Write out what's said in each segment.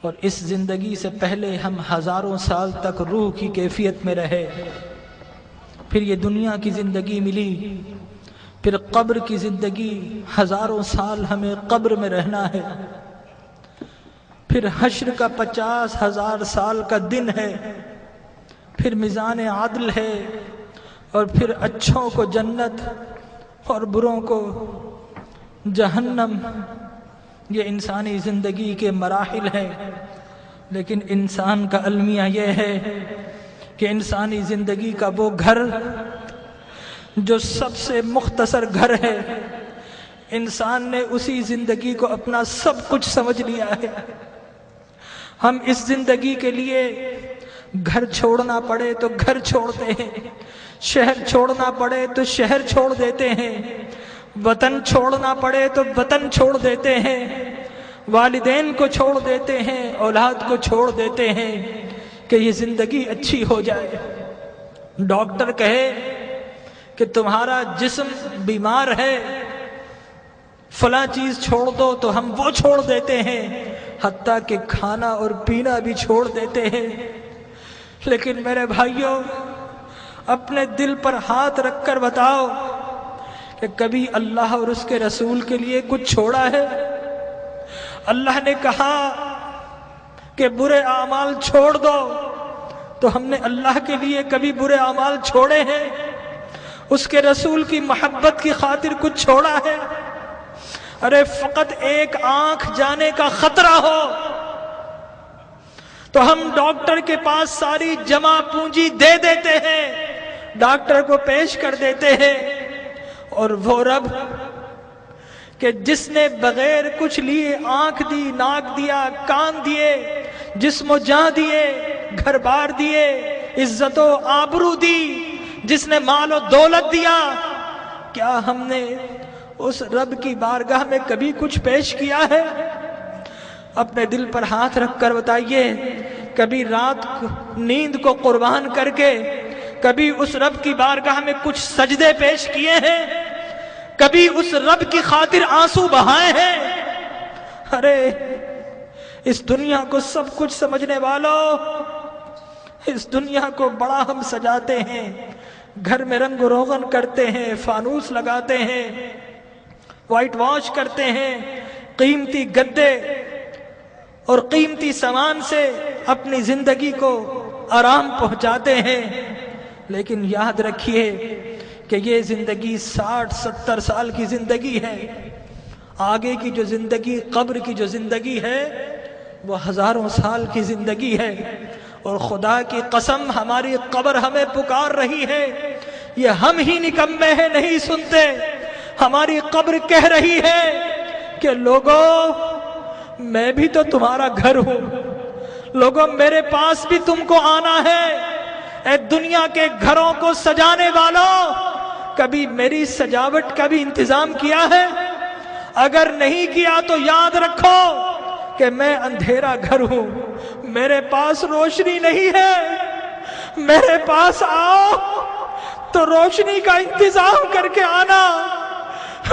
اور اس زندگی سے پہلے ہم ہزاروں سال تک روح کی کیفیت میں رہے، پھر یہ دنیا کی زندگی ملی، پھر قبر کی زندگی، ہزاروں سال ہمیں قبر میں رہنا ہے، پھر حشر کا 50,000 سال کا دن ہے، پھر میزان عدل ہے، اور پھر اچھوں کو جنت اور بروں کو جہنم۔ یہ انسانی زندگی کے مراحل ہیں، لیکن انسان کا المیہ یہ ہے کہ انسانی زندگی کا وہ گھر جو سب سے مختصر گھر ہے، انسان نے اسی زندگی کو اپنا سب کچھ سمجھ لیا ہے۔ ہم اس زندگی کے لیے گھر چھوڑنا پڑے تو گھر چھوڑتے ہیں، شہر چھوڑنا پڑے تو شہر چھوڑ دیتے ہیں، وطن چھوڑنا پڑے تو وطن چھوڑ دیتے ہیں، والدین کو چھوڑ دیتے ہیں، اولاد کو چھوڑ دیتے ہیں کہ یہ زندگی اچھی ہو جائے۔ ڈاکٹر کہے کہ تمہارا جسم بیمار ہے، فلاں چیز چھوڑ دو، تو ہم وہ چھوڑ دیتے ہیں، حتیٰ کہ کھانا اور پینا بھی چھوڑ دیتے ہیں۔ لیکن میرے بھائیوں، اپنے دل پر ہاتھ رکھ کر بتاؤ کہ کبھی اللہ اور اس کے رسول کے لیے کچھ چھوڑا ہے؟ اللہ نے کہا کہ برے اعمال چھوڑ دو، تو ہم نے اللہ کے لیے کبھی برے اعمال چھوڑے ہیں؟ اس کے رسول کی محبت کی خاطر کچھ چھوڑا ہے؟ ارے فقط ایک آنکھ جانے کا خطرہ ہو تو ہم ڈاکٹر کے پاس ساری جمع پونجی دے دیتے ہیں، ڈاکٹر کو پیش کر دیتے ہیں، اور وہ رب کہ جس نے بغیر کچھ لیے آنکھ دی، ناک دیا، کان دیے، جسم و جاں دیے، گھر بار دیے، عزت و آبرو دی، جس نے مال و دولت دیا، کیا ہم نے اس رب کی بارگاہ میں کبھی کچھ پیش کیا ہے؟ اپنے دل پر ہاتھ رکھ کر بتائیے، کبھی رات نیند کو قربان کر کے کبھی اس رب کی بارگاہ میں کچھ سجدے پیش کیے ہیں؟ کبھی اس رب کی خاطر آنسو بہائے ہیں؟ ارے اس دنیا کو سب کچھ سمجھنے والوں، اس دنیا کو بڑا ہم سجاتے ہیں، گھر میں رنگ و روغن کرتے ہیں، فانوس لگاتے ہیں، وائٹ واش کرتے ہیں، قیمتی گدے اور قیمتی سامان سے اپنی زندگی کو آرام پہنچاتے ہیں، لیکن یاد رکھیے کہ یہ زندگی 60-70 سال کی زندگی ہے، آگے کی جو زندگی، قبر کی جو زندگی ہے، وہ ہزاروں سال کی زندگی ہے، اور خدا کی قسم ہماری قبر ہمیں پکار رہی ہے، یہ ہم ہی نکمے ہیں نہیں سنتے، ہماری قبر کہہ رہی ہے کہ لوگوں میں بھی تو تمہارا گھر ہوں، لوگوں میرے پاس بھی تم کو آنا ہے۔ اے دنیا کے گھروں کو سجانے والوں، کبھی میری سجاوٹ کا بھی انتظام کیا ہے؟ اگر نہیں کیا تو یاد رکھو کہ میں اندھیرا گھر ہوں، میرے پاس روشنی نہیں ہے، میرے پاس آؤ تو روشنی کا انتظام کر کے آنا،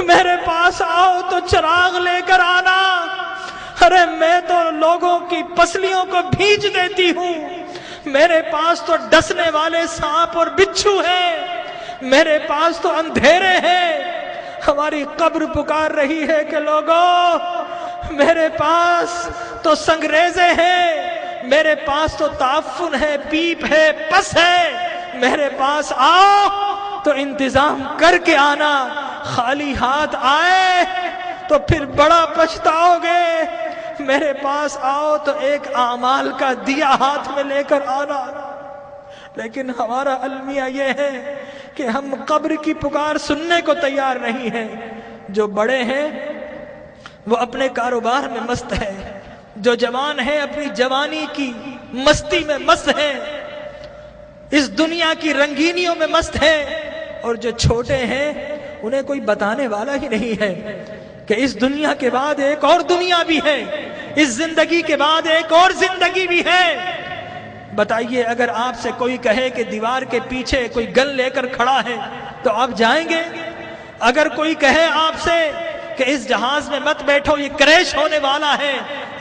میرے پاس آؤ تو چراغ لے کر آنا۔ ارے میں تو لوگوں کی پسلیوں کو بھیج دیتی ہوں، میرے پاس تو ڈسنے والے سانپ اور بچھو ہیں، میرے پاس تو اندھیرے ہیں۔ ہماری قبر پکار رہی ہے کہ لوگوں میرے پاس تو سنگریزے ہیں، میرے پاس تو تعفن ہے، پیپ ہے، پس ہے، میرے پاس آؤ تو انتظام کر کے آنا، خالی ہاتھ آئے تو پھر بڑا پچھتاؤ گے، میرے پاس آؤ تو ایک اعمال کا دیا ہاتھ میں لے کر آنا۔ لیکن ہمارا المیہ یہ ہے کہ ہم قبر کی پکار سننے کو تیار نہیں ہیں۔ جو بڑے ہیں وہ اپنے کاروبار میں مست ہیں، جو جوان ہیں اپنی جوانی کی مستی میں مست ہیں، اس دنیا کی رنگینیوں میں مست ہیں، اور جو چھوٹے ہیں انہیں کوئی بتانے والا ہی نہیں ہے کہ اس دنیا کے بعد ایک اور دنیا بھی ہے، اس زندگی کے بعد ایک اور زندگی بھی ہے۔ بتائیے اگر آپ سے کوئی کہے کہ دیوار کے پیچھے کوئی گن لے کر کھڑا ہے تو آپ جائیں گے؟ اگر کوئی کہے آپ سے کہ اس جہاز میں مت بیٹھو یہ کریش ہونے والا ہے،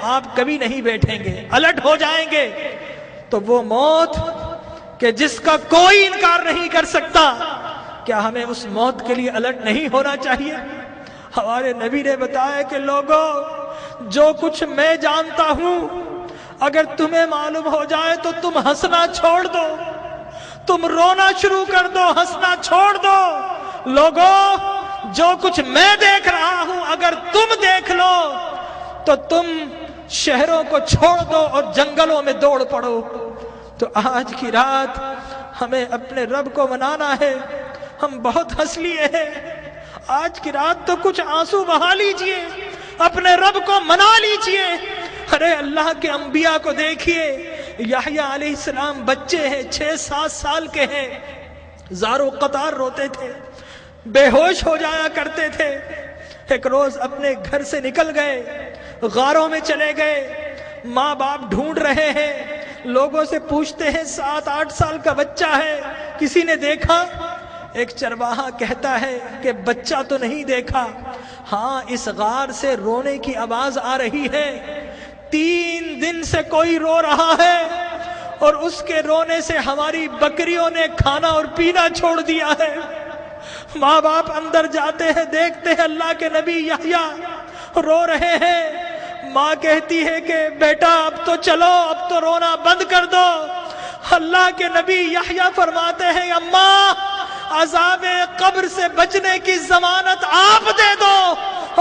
آپ کبھی نہیں بیٹھیں گے، الٹ ہو جائیں گے۔ تو وہ موت کہ جس کا کوئی انکار نہیں کر سکتا، کیا ہمیں اس موت کے لیے الٹ نہیں ہونا چاہیے؟ ہمارے نبی نے بتایا کہ لوگوں، جو کچھ میں جانتا ہوں اگر تمہیں معلوم ہو جائے تو تم ہنسنا چھوڑ دو، تم رونا شروع کر دو، ہنسنا چھوڑ دو۔ لوگوں، جو کچھ میں دیکھ رہا ہوں اگر تم دیکھ لو تو تم شہروں کو چھوڑ دو اور جنگلوں میں دوڑ پڑو۔ تو آج کی رات ہمیں اپنے رب کو منانا ہے۔ ہم بہت ہنس لیے ہیں، آج کی رات تو کچھ آنسو بہا لیجئے، اپنے رب کو منا لیجئے۔ ارے اللہ کے انبیاء کو دیکھیے، یحییٰ علیہ السلام بچے ہیں، 6-7 سال کے ہیں، زارو قطار روتے تھے، بے ہوش ہو جایا کرتے تھے۔ ایک روز اپنے گھر سے نکل گئے، غاروں میں چلے گئے، ماں باپ ڈھونڈ رہے ہیں، لوگوں سے پوچھتے ہیں 7-8 سال کا بچہ ہے، کسی نے دیکھا؟ ایک چرواہا کہتا ہے کہ بچہ تو نہیں دیکھا، ہاں اس غار سے رونے کی آواز آ رہی ہے، 3 دن سے کوئی رو رہا ہے اور اس کے رونے سے ہماری بکریوں نے کھانا اور پینا چھوڑ دیا ہے۔ ماں باپ اندر جاتے ہیں، دیکھتے ہیں اللہ کے نبی یحییٰ رو رہے ہیں۔ ماں کہتی ہے کہ بیٹا اب تو چلو، اب تو رونا بند کر دو۔ اللہ کے نبی یحییٰ فرماتے ہیں اماں، عذاب قبر سے بچنے کی ضمانت آپ دے دو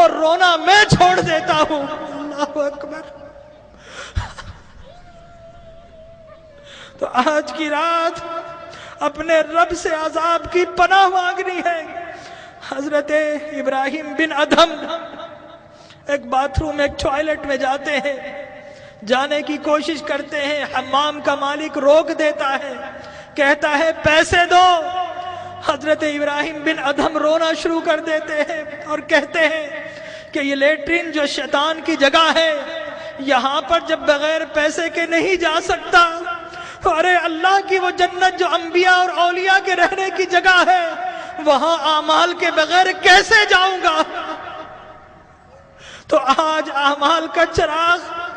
اور رونا میں چھوڑ دیتا ہوں۔ اللہ اکبر۔ تو آج کی رات اپنے رب سے عذاب کی پناہ مانگنی ہے۔ حضرت ابراہیم بن ادھم ایک باتھ روم، ایک ٹوائلٹ میں جاتے ہیں، جانے کی کوشش کرتے ہیں، حمام کا مالک روک دیتا ہے، کہتا ہے پیسے دو۔ حضرت ابراہیم بن ادھم رونا شروع کر دیتے ہیں اور کہتے ہیں کہ یہ لیٹرین جو شیطان کی جگہ ہے، یہاں پر جب بغیر پیسے کے نہیں جا سکتا، ارے اللہ کی وہ جنت جو انبیاء اور اولیاء کے رہنے کی جگہ ہے، وہاں اعمال کے بغیر کیسے جاؤں گا؟ تو آج اعمال کا چراغ